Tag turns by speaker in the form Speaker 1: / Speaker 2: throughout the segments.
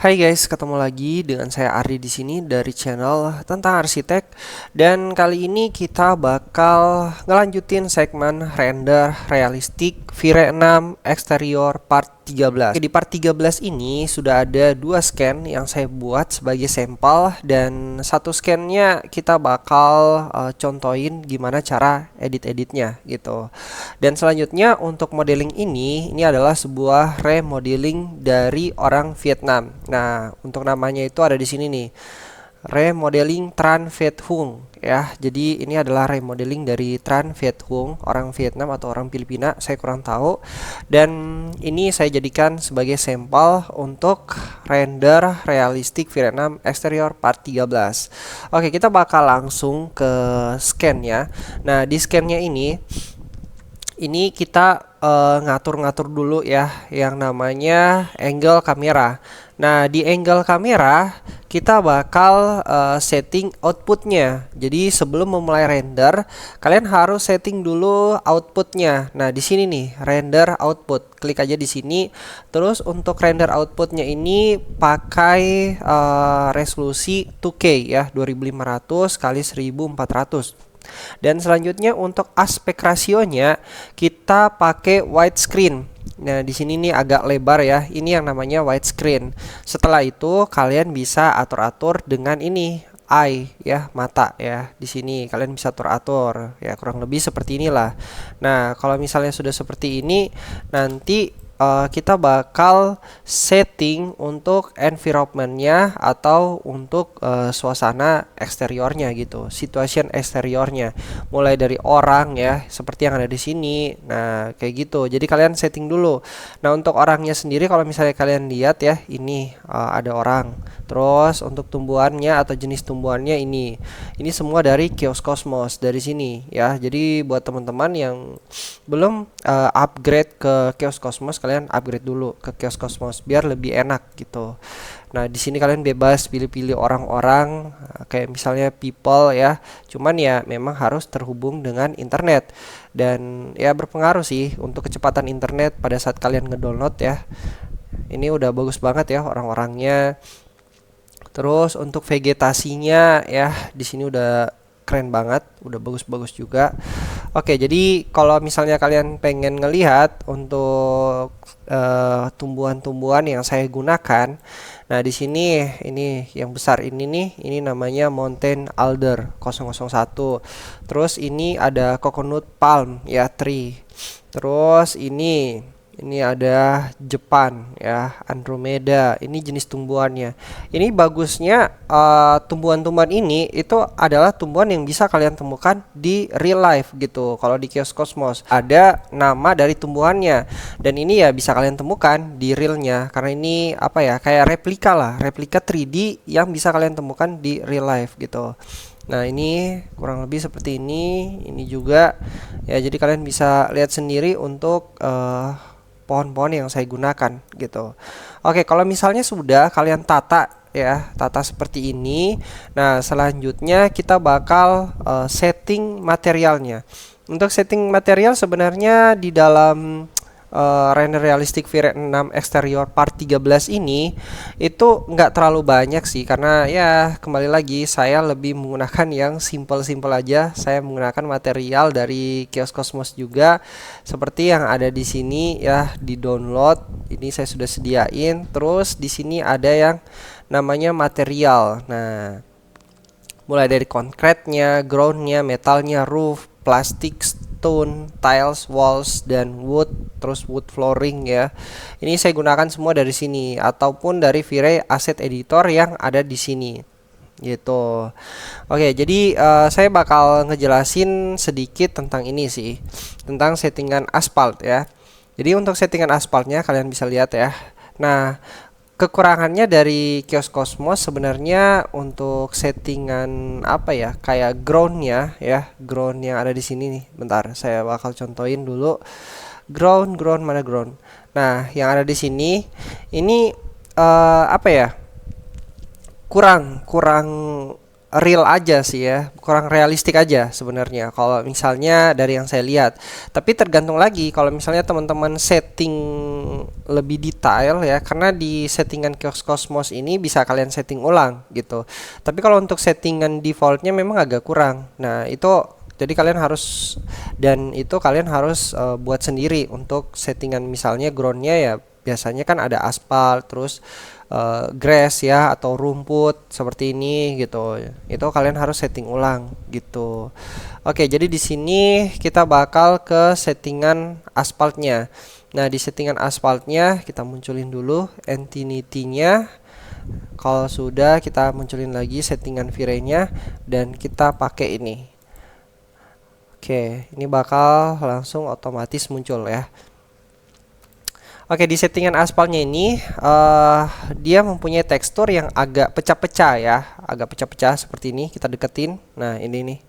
Speaker 1: Hai guys, ketemu lagi dengan saya Ardi di sini dari channel tentang arsitek. Dan kali ini kita bakal ngelanjutin segmen render realistik Vire 6 eksterior part 13. Di part 13 ini sudah ada dua scan yang saya buat sebagai sampel, dan satu scannya kita bakal contohin gimana cara edit-editnya gitu. Dan selanjutnya untuk modeling ini adalah sebuah remodeling dari orang Vietnam. Nah, untuk namanya itu ada di sini nih. Remodeling Tran Viet Hung ya. Jadi ini adalah remodeling dari Tran Viet Hung, orang Vietnam atau orang Filipina, saya kurang tahu. Dan ini saya jadikan sebagai sampel untuk render realistik Vire 6 eksterior part 13. Oke, kita bakal langsung ke scan ya. Nah, di scannya ini kita ngatur-ngatur dulu ya yang namanya angle kamera. Nah, di angle kamera kita bakal setting outputnya. Jadi sebelum memulai render, kalian harus setting dulu outputnya. Nah, di sini nih render output. Klik aja di sini. Terus untuk render outputnya ini pakai resolusi 2K ya, 2500 kali 1400. Dan selanjutnya untuk aspek rasionya kita pakai widescreen. Nah, di sini nih agak lebar ya. Ini yang namanya widescreen. Setelah itu kalian bisa atur-atur dengan ini eye ya, mata ya. Di sini kalian bisa atur-atur ya, kurang lebih seperti inilah. Nah, kalau misalnya sudah seperti ini, nanti kita bakal setting untuk environmentnya atau untuk suasana eksteriornya gitu, situation eksteriornya, mulai dari orang ya, seperti yang ada di sini. Nah, kayak gitu. Jadi kalian setting dulu. Nah, untuk orangnya sendiri, kalau misalnya kalian lihat ya, ini ada orang. Terus untuk tumbuhannya atau jenis tumbuhannya ini semua dari Chaos Cosmos dari sini ya. Jadi buat teman-teman yang belum upgrade ke Chaos Cosmos, kalian upgrade dulu ke Chaos Cosmos biar lebih enak gitu. Nah, di sini kalian bebas pilih-pilih orang-orang kayak misalnya people ya. Cuman ya memang harus terhubung dengan internet. Dan ya berpengaruh sih untuk kecepatan internet pada saat kalian ngedownload ya. Ini udah bagus banget ya orang-orangnya. Terus untuk vegetasinya ya di sini udah keren banget, udah bagus-bagus juga. Oke, jadi kalau misalnya kalian pengen ngelihat untuk tumbuhan-tumbuhan yang saya gunakan, nah di sini ini yang besar ini nih, ini namanya Mountain Alder 001. Terus ini ada coconut palm ya, tree. Terus ini ada Jepang ya, Andromeda. Ini jenis tumbuhannya. Ini bagusnya tumbuhan-tumbuhan ini itu adalah tumbuhan yang bisa kalian temukan di real life gitu. Kalau di Chaos Cosmos ada nama dari tumbuhannya, dan ini ya bisa kalian temukan di realnya, karena ini apa ya, kayak replika lah, replika 3D yang bisa kalian temukan di real life gitu. Nah, ini kurang lebih seperti ini. Ini juga ya, jadi kalian bisa lihat sendiri untuk pohon-pohon yang saya gunakan gitu. Oke, kalau misalnya sudah kalian tata ya, tata seperti ini. Nah, selanjutnya kita bakal setting materialnya. Untuk setting material sebenarnya di dalam render realistic Vire 6 eksterior part 13 ini itu nggak terlalu banyak sih, karena ya kembali lagi saya lebih menggunakan yang simple-simple aja. Saya menggunakan material dari Chaos Cosmos juga seperti yang ada di sini ya, di download. Ini saya sudah sediain. Terus di sini ada yang namanya material. Nah, mulai dari konkretnya, groundnya, metalnya, roof, plastik, stone, tiles, walls, dan wood, terus wood flooring ya. Ini saya gunakan semua dari sini ataupun dari Vire Asset Editor yang ada di sini gitu. Oke, jadi saya bakal ngejelasin sedikit tentang ini sih, tentang settingan aspal ya. Jadi untuk settingan aspalnya kalian bisa lihat ya. Nah, kekurangannya dari Chaos Cosmos sebenarnya untuk settingan apa ya, kayak groundnya ya, ground yang ada di sini nih. Bentar, saya bakal contohin dulu. Ground mana ground? Nah, yang ada di sini ini apa ya? Kurang real aja sih ya, kurang realistik aja sebenarnya kalau misalnya dari yang saya lihat. Tapi tergantung lagi kalau misalnya teman-teman setting lebih detail ya, karena di settingan Kios Cosmos ini bisa kalian setting ulang gitu. Tapi kalau untuk settingan defaultnya memang agak kurang. Nah, itu jadi kalian harus buat sendiri untuk settingan misalnya groundnya ya biasanya kan ada aspal terus grass ya atau rumput seperti ini gitu. Itu kalian harus setting ulang gitu. Oke, jadi di sini kita bakal ke settingan aspaltnya. Nah, di settingan aspaltnya kita munculin dulu entity-nya. Kalau sudah kita munculin lagi settingan V-Ray-nya dan kita pakai ini. Oke, ini bakal langsung otomatis muncul ya. Oke, di settingan aspalnya ini dia mempunyai tekstur yang agak pecah-pecah ya, agak pecah-pecah seperti ini. Kita deketin. Nah, ini nih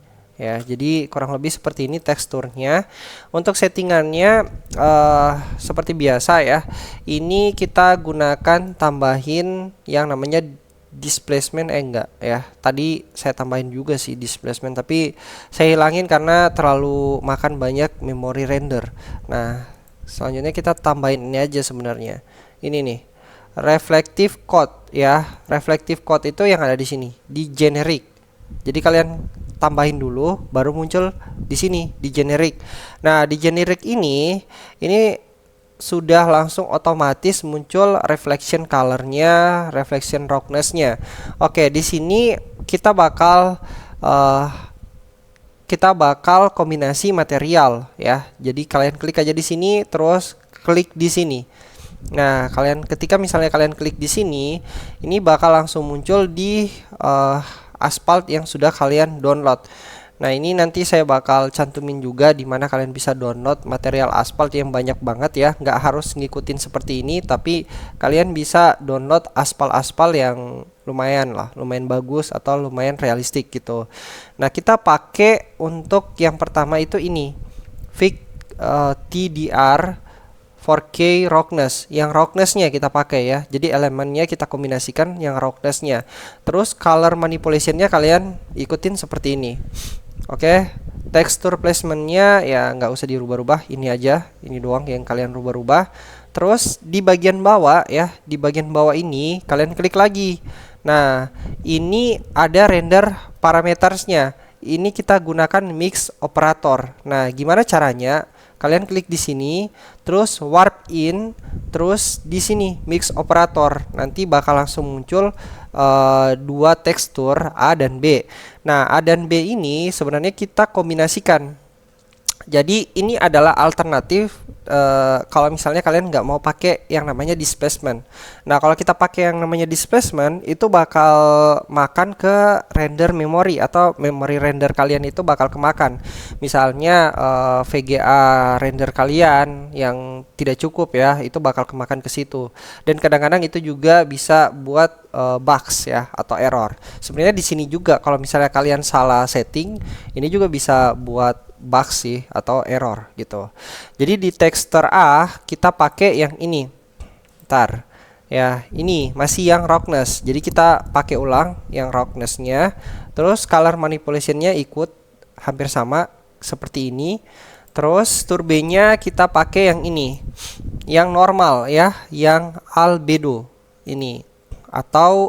Speaker 1: ya. Jadi kurang lebih seperti ini teksturnya. Untuk settingannya seperti biasa ya. Ini kita gunakan tambahin yang namanya displacement enggak ya. Tadi saya tambahin juga sih displacement, tapi saya hilangin karena terlalu makan banyak memori render. Nah, selanjutnya kita tambahin ini aja sebenarnya. Ini nih, reflective code ya. Reflective code itu yang ada di sini, di generic. Jadi kalian tambahin dulu baru muncul di sini di generic. Nah, di generic ini sudah langsung otomatis muncul reflection colornya, reflection roughness-nya. Oke, di sini kita bakal kombinasi material ya. Jadi kalian klik aja di sini terus klik di sini. Nah, ketika misalnya kalian klik di sini, ini bakal langsung muncul di aspal yang sudah kalian download. Nah, ini nanti saya bakal cantumin juga di mana kalian bisa download material aspal yang banyak banget ya. Nggak harus ngikutin seperti ini, tapi kalian bisa download aspal-aspal yang lumayan bagus atau lumayan realistik gitu. Nah, kita pakai untuk yang pertama itu ini Fig TDR 4K roughness. Yang roughness-nya kita pakai ya. Jadi elemennya kita kombinasikan yang roughness-nya. Terus color manipulation-nya kalian ikutin seperti ini. Oke, texture placement-nya ya nggak usah dirubah-rubah, ini aja, ini doang yang kalian rubah-rubah. Terus di bagian bawah ya, di bagian bawah ini kalian klik lagi. Nah, ini ada render parametersnya. Ini kita gunakan mix operator. Nah, gimana caranya? Kalian klik di sini, terus warp in, terus di sini mix operator. Nanti bakal langsung muncul dua tekstur A dan B. Nah, A dan B ini sebenarnya kita kombinasikan. Jadi ini adalah alternatif kalau misalnya kalian nggak mau pakai yang namanya displacement. Nah, kalau kita pakai yang namanya displacement itu bakal makan ke render memori atau memori render kalian itu bakal kemakan. Misalnya VGA render kalian yang tidak cukup ya, itu bakal kemakan ke situ. Dan kadang-kadang itu juga bisa buat bugs ya atau error. Sebenarnya di sini juga kalau misalnya kalian salah setting, ini juga bisa buat bug sih atau error gitu. Jadi di texture A kita pakai yang ini. Ntar ya, ini masih yang roughness. Jadi kita pakai ulang yang roughness-nya. Terus color manipulation-nya ikut hampir sama seperti ini. Terus turbenya kita pakai yang ini. Yang normal ya, yang albedo ini atau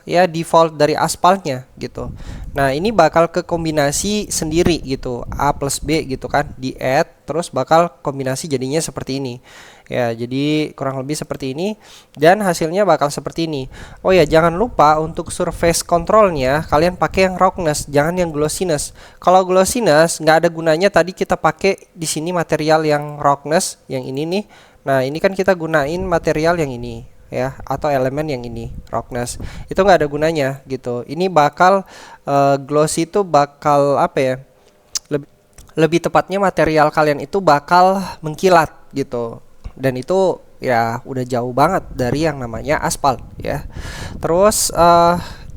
Speaker 1: ya default dari aspalnya gitu. Nah, ini bakal ke kombinasi sendiri gitu, A plus B gitu kan, di add terus bakal kombinasi jadinya seperti ini ya. Jadi kurang lebih seperti ini dan hasilnya bakal seperti ini. Oh ya, jangan lupa untuk surface controlnya kalian pakai yang roughness, jangan yang glossiness. Kalau glossiness nggak ada gunanya, tadi kita pakai di sini material yang roughness yang ini nih. Nah, ini kan kita gunain material yang ini ya, atau elemen yang ini roughness, itu nggak ada gunanya gitu. Ini bakal glossy itu bakal apa ya, lebih tepatnya material kalian itu bakal mengkilat gitu, dan itu ya udah jauh banget dari yang namanya aspal ya. Terus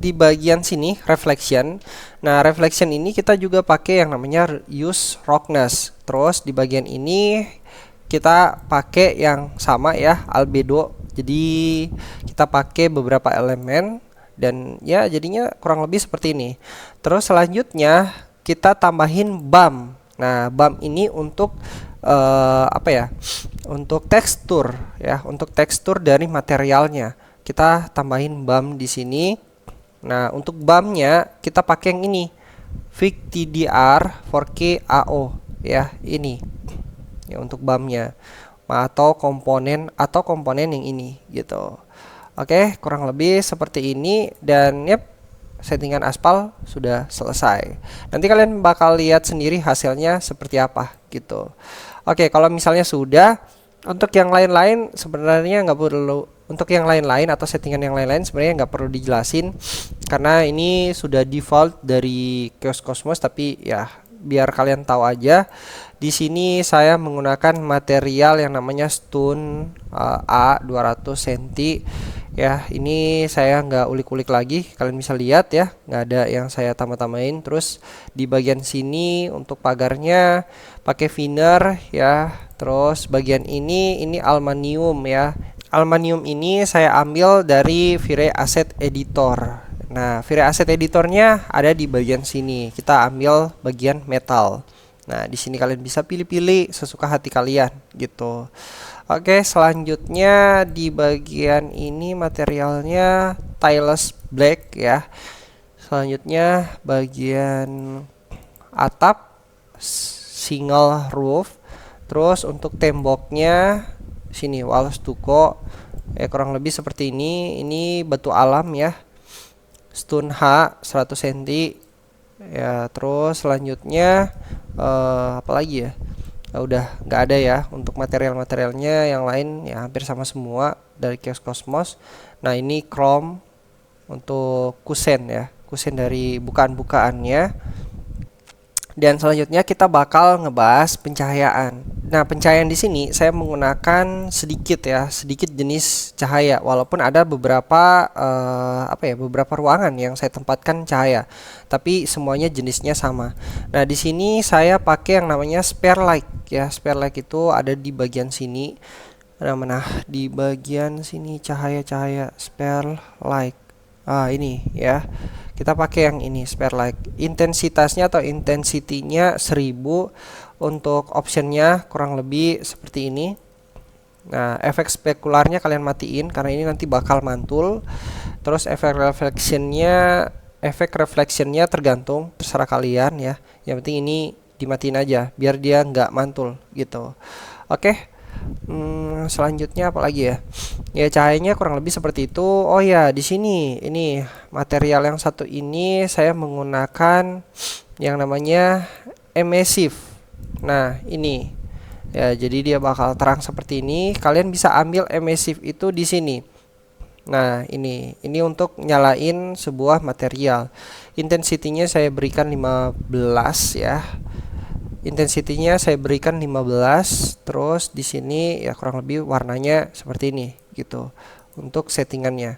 Speaker 1: di bagian sini reflection. Nah, reflection ini kita juga pakai yang namanya use roughness. Terus di bagian ini kita pakai yang sama ya, albedo. Jadi kita pakai beberapa elemen dan ya jadinya kurang lebih seperti ini. Terus selanjutnya kita tambahin bump. Nah, bump ini untuk apa ya? Untuk tekstur ya, untuk tekstur dari materialnya. Kita tambahin bump di sini. Nah, untuk bumpnya kita pakai yang ini, VIC TDR 4K AO ya, ini ya untuk bumpnya, atau komponen yang ini gitu. Oke, kurang lebih seperti ini, dan yep, settingan aspal sudah selesai. Nanti kalian bakal lihat sendiri hasilnya seperti apa gitu. Oke, kalau misalnya sudah, untuk yang lain-lain sebenarnya nggak perlu, untuk yang lain-lain atau settingan yang lain-lain sebenarnya nggak perlu dijelasin karena ini sudah default dari Chaos Cosmos, tapi ya biar kalian tahu aja. Di sini saya menggunakan material yang namanya stone A 200 cm ya. Ini saya nggak ulik-ulik lagi, kalian bisa lihat ya, nggak ada yang saya tambah-tambahin. Terus di bagian sini untuk pagarnya pakai thinner ya. Terus bagian ini aluminium ya. Aluminium ini saya ambil dari V-Ray Asset Editor. Nah, V-Ray Asset Editornya ada di bagian sini. Kita ambil bagian metal. Nah, di sini kalian bisa pilih-pilih sesuka hati kalian gitu. Oke, selanjutnya di bagian ini materialnya Tileless Black ya. Selanjutnya bagian atap single roof. Terus untuk temboknya sini wall stucco ya, kurang lebih seperti ini. Ini batu alam ya. Stone H 100 cm ya. Terus selanjutnya apa lagi ya? Udah nggak ada ya untuk material-materialnya, yang lain ya hampir sama semua dari Chaos Cosmos. Nah, ini chrome untuk kusen ya, kusen dari bukaan-bukaannya. Dan selanjutnya kita bakal ngebahas pencahayaan. Nah, pencahayaan di sini saya menggunakan sedikit jenis cahaya, walaupun ada beberapa beberapa ruangan yang saya tempatkan cahaya, tapi semuanya jenisnya sama. Nah, di sini saya pakai yang namanya spare light ya. Spare light itu ada di bagian sini. Nah, di bagian sini cahaya-cahaya spare light. Ini ya. Kita pakai yang ini spare light. Intensitasnya atau intensity-nya 1000. Untuk optionnya kurang lebih seperti ini. Nah, efek spekularnya kalian matiin karena ini nanti bakal mantul. Terus efek reflectionnya tergantung, terserah kalian ya. Yang penting ini dimatiin aja biar dia nggak mantul gitu. Oke. Selanjutnya apa lagi ya? Ya, cahayanya kurang lebih seperti itu. Oh ya, di sini ini material yang satu ini saya menggunakan yang namanya emissive. Nah, ini ya, jadi dia bakal terang seperti ini. Kalian bisa ambil emissive itu di sini. Nah, ini untuk nyalain sebuah material. Intensity-nya saya berikan 15 ya. Intensity-nya saya berikan 15. Terus di sini ya kurang lebih warnanya seperti ini gitu untuk settingannya.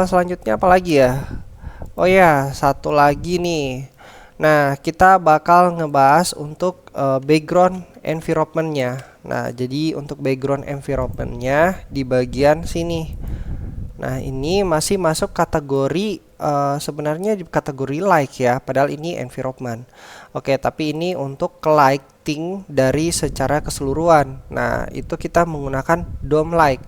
Speaker 1: Selanjutnya apa lagi ya? Oh ya, satu lagi nih. Nah, kita bakal ngebahas untuk background environment-nya. Nah, jadi untuk background environment-nya di bagian sini. Nah, ini masih masuk kategori sebenarnya di kategori light ya, padahal ini environment. Oke, tapi ini untuk lighting dari secara keseluruhan. Nah, itu kita menggunakan dome light.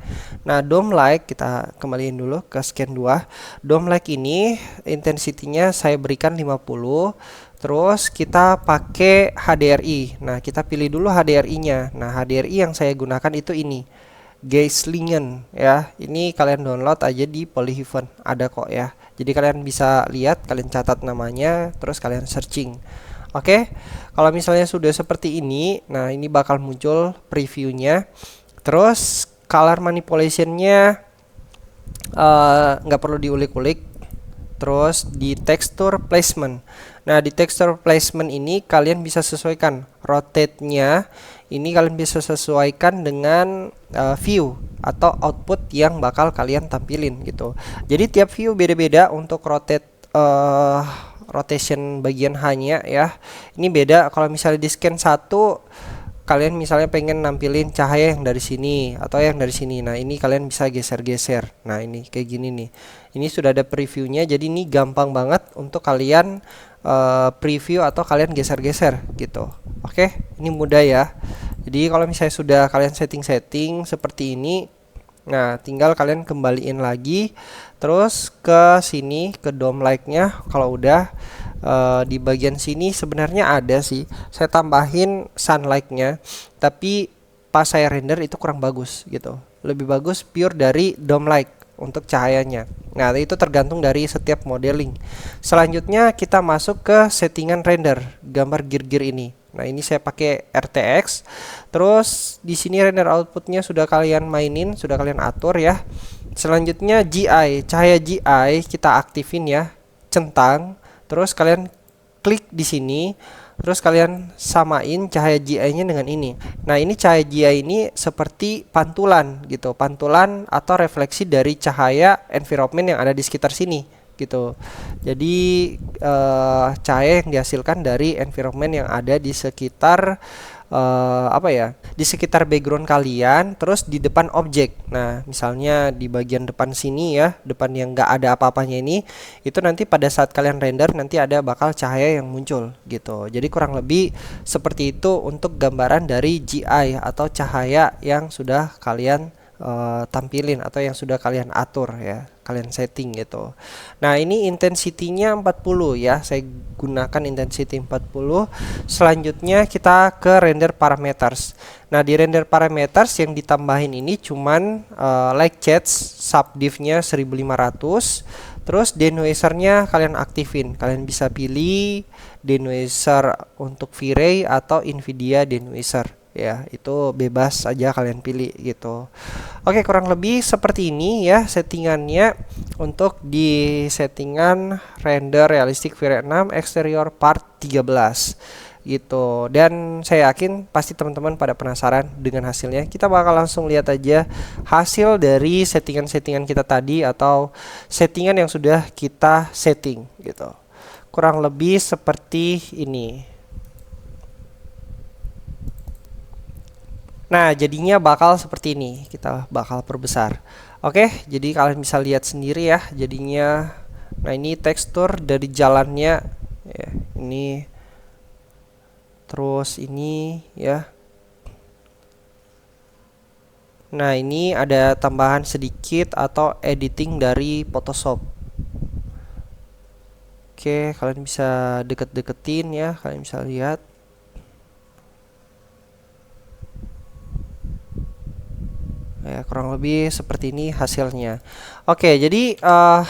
Speaker 1: Nah, dome light kita kembaliin dulu ke scan 2. Dome light ini intensity-nya saya berikan 50. Terus kita pakai HDRI. Nah, kita pilih dulu HDRI-nya. Nah, HDRI yang saya gunakan itu ini, Geislingen ya. Ini kalian download aja di Polyheaven, ada kok ya. Jadi kalian bisa lihat, kalian catat namanya, terus kalian searching. Oke, kalau misalnya sudah seperti ini, nah ini bakal muncul previewnya. Terus color manipulationnya nggak perlu diulik-ulik. Terus di texture placement. Nah, di texture placement ini kalian bisa sesuaikan rotate-nya. Ini kalian bisa sesuaikan dengan view atau output yang bakal kalian tampilin gitu. Jadi tiap view beda-beda untuk rotation bagian hanya ya. Ini beda, kalau misalnya di scan 1 kalian misalnya pengen nampilin cahaya yang dari sini atau yang dari sini. Nah, ini kalian bisa geser-geser. Nah, ini kayak gini nih. Ini sudah ada previewnya, jadi ini gampang banget untuk kalian preview atau kalian geser-geser gitu. Oke, ini mudah ya. Jadi kalau misalnya sudah kalian setting-setting seperti ini, nah tinggal kalian kembaliin lagi terus ke sini ke dome like-nya. Kalau udah di bagian sini sebenarnya ada sih, saya tambahin sunlight-nya, tapi pas saya render itu kurang bagus gitu. Lebih bagus pure dari dome like untuk cahayanya. Nah, itu tergantung dari setiap modeling. Selanjutnya kita masuk ke settingan render gambar gear-gear ini. Nah, ini saya pakai RTX. Terus di sini render outputnya sudah kalian mainin, sudah kalian atur ya. Selanjutnya GI, cahaya GI kita aktifin ya, centang. Terus kalian klik di sini, terus kalian samain cahaya GI-nya dengan ini. Nah, ini cahaya GI ini seperti pantulan gitu, pantulan atau refleksi dari cahaya environment yang ada di sekitar sini gitu. Jadi cahaya yang dihasilkan dari environment yang ada di sekitar di sekitar background kalian, terus di depan objek. Nah, misalnya di bagian depan sini ya, depan yang nggak ada apa-apanya ini, itu nanti pada saat kalian render nanti ada bakal cahaya yang muncul gitu. Jadi kurang lebih seperti itu untuk gambaran dari GI atau cahaya yang sudah kalian tampilin atau yang sudah kalian atur ya, kalian setting gitu. Nah, ini intensity-nya 40 ya, saya gunakan intensity 40. Selanjutnya kita ke render parameters. Nah, di render parameters yang ditambahin ini cuman light shades subdiv-nya 1500. Terus denoiser-nya kalian aktifin. Kalian bisa pilih denoiser untuk V-Ray atau Nvidia denoiser ya, itu bebas aja kalian pilih gitu. Oke, kurang lebih seperti ini ya settingannya untuk di settingan render realistic V-Ray 6 exterior part 13 gitu. Dan saya yakin pasti teman-teman pada penasaran dengan hasilnya. Kita bakal langsung lihat aja hasil dari settingan-settingan kita tadi atau settingan yang sudah kita setting gitu. Kurang lebih seperti ini. Nah, jadinya bakal seperti ini. Kita bakal perbesar. Oke, jadi kalian bisa lihat sendiri ya jadinya. Nah, ini tekstur dari jalannya ya, ini terus ini ya. Nah, ini ada tambahan sedikit atau editing dari Photoshop. Oke, kalian bisa deket-deketin ya, kalian bisa lihat. Ya, kurang lebih seperti ini hasilnya. Oke, jadi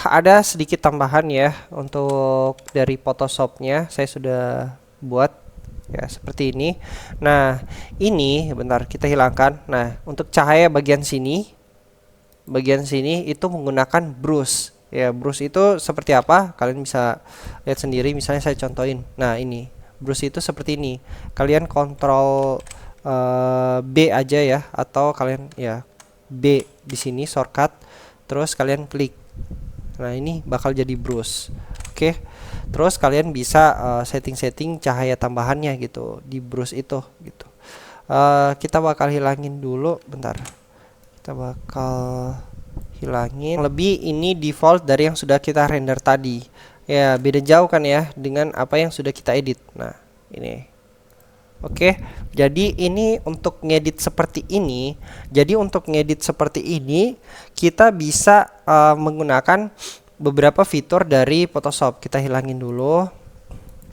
Speaker 1: ada sedikit tambahan ya untuk dari Photoshopnya. Saya sudah buat ya seperti ini. Nah, ini bentar kita hilangkan. Nah, untuk cahaya bagian sini itu menggunakan brush. Ya, brush itu seperti apa? Kalian bisa lihat sendiri. Misalnya saya contohin. Nah, ini brush itu seperti ini. Kalian kontrol B aja ya, atau kalian ya B di sini shortcut, terus kalian klik. Nah, ini bakal jadi brush. Oke. Terus kalian bisa setting-setting cahaya tambahannya gitu di brush itu gitu. Kita bakal hilangin dulu bentar. Kita bakal hilangin. Lebih ini default dari yang sudah kita render tadi. Ya, beda jauh kan ya dengan apa yang sudah kita edit. Nah, ini. Oke, jadi ini untuk ngedit seperti ini. Jadi untuk ngedit seperti ini kita bisa menggunakan beberapa fitur dari Photoshop. Kita hilangin dulu.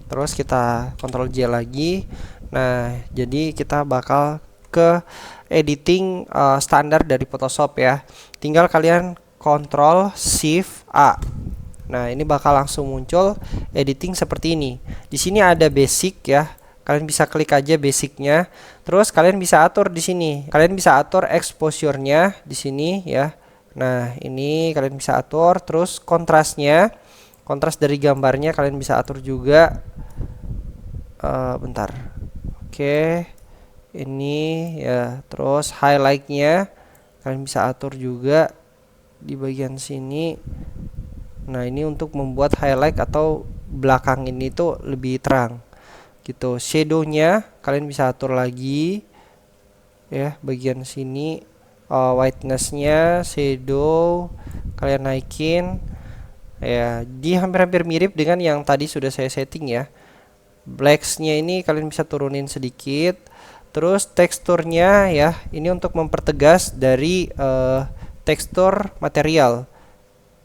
Speaker 1: Terus kita Ctrl J lagi. Nah, jadi kita bakal ke editing standar dari Photoshop ya. Tinggal kalian Ctrl Shift A. Nah, ini bakal langsung muncul editing seperti ini. Di sini ada basic ya. Kalian bisa klik aja basicnya, terus kalian bisa atur di sini. Kalian bisa atur exposure-nya di sini ya. Nah, ini kalian bisa atur, terus kontrasnya, kontras dari gambarnya kalian bisa atur juga. Bentar. Oke, ini ya. Terus highlight-nya kalian bisa atur juga di bagian sini. Nah, ini untuk membuat highlight atau belakang ini tuh lebih terang gitu. Shadow-nya kalian bisa atur lagi. ya, bagian sini whiteness-nya, shadow kalian naikin ya, di hampir-hampir mirip dengan yang tadi sudah saya setting ya. Blacks-nya ini kalian bisa turunin sedikit. Terus teksturnya ya, ini untuk mempertegas dari tekstur material.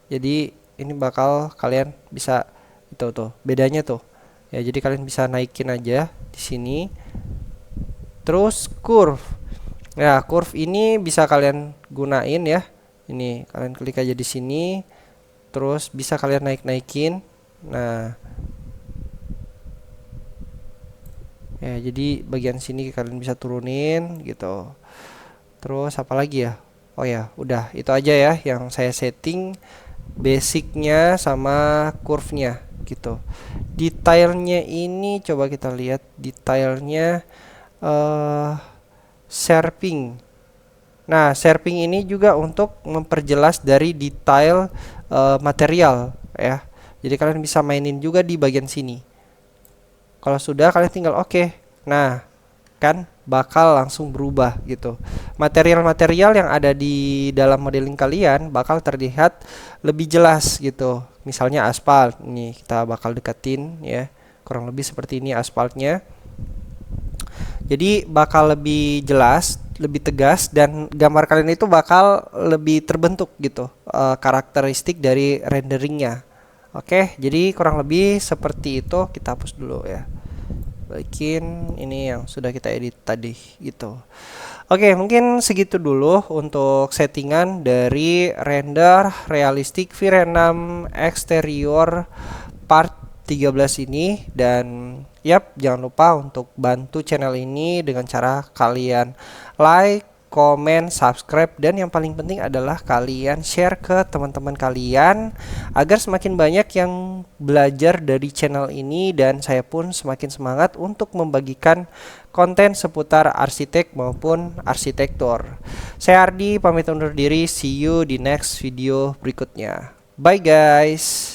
Speaker 1: Jadi ini bakal kalian bisa itu tuh bedanya tuh. Ya, jadi kalian bisa naikin aja di sini. Terus curve. Ya, curve ini bisa kalian gunain ya. Ini kalian klik aja di sini. Terus bisa kalian naik-naikin. Nah, ya jadi bagian sini kalian bisa turunin gitu. Terus apa lagi ya? Oh ya, udah itu aja ya yang saya setting, basicnya sama curve-nya gitu. Detailnya ini coba kita lihat detailnya, sharpening. Nah, sharpening ini juga untuk memperjelas dari detail material ya. Jadi kalian bisa mainin juga di bagian sini. Kalau sudah kalian tinggal oke. Nah, kan bakal langsung berubah gitu. Material-material yang ada di dalam modeling kalian bakal terlihat lebih jelas gitu. Misalnya aspal, nih kita bakal deketin ya. Kurang lebih seperti ini aspalnya. Jadi bakal lebih jelas, lebih tegas, dan gambar kalian itu bakal lebih terbentuk gitu, karakteristik dari renderingnya. Oke, jadi kurang lebih seperti itu. Kita hapus dulu ya. Balikin ini yang sudah kita edit tadi gitu. Oke, mungkin segitu dulu untuk settingan dari render realistik V-Ray 6 exterior part 13 ini. Dan yap, jangan lupa untuk bantu channel ini dengan cara kalian like, komen, subscribe, dan yang paling penting adalah kalian share ke teman-teman kalian agar semakin banyak yang belajar dari channel ini, dan saya pun semakin semangat untuk membagikan konten seputar arsitek maupun arsitektur. Saya Ardi, pamit undur diri. See you di next video berikutnya. Bye guys.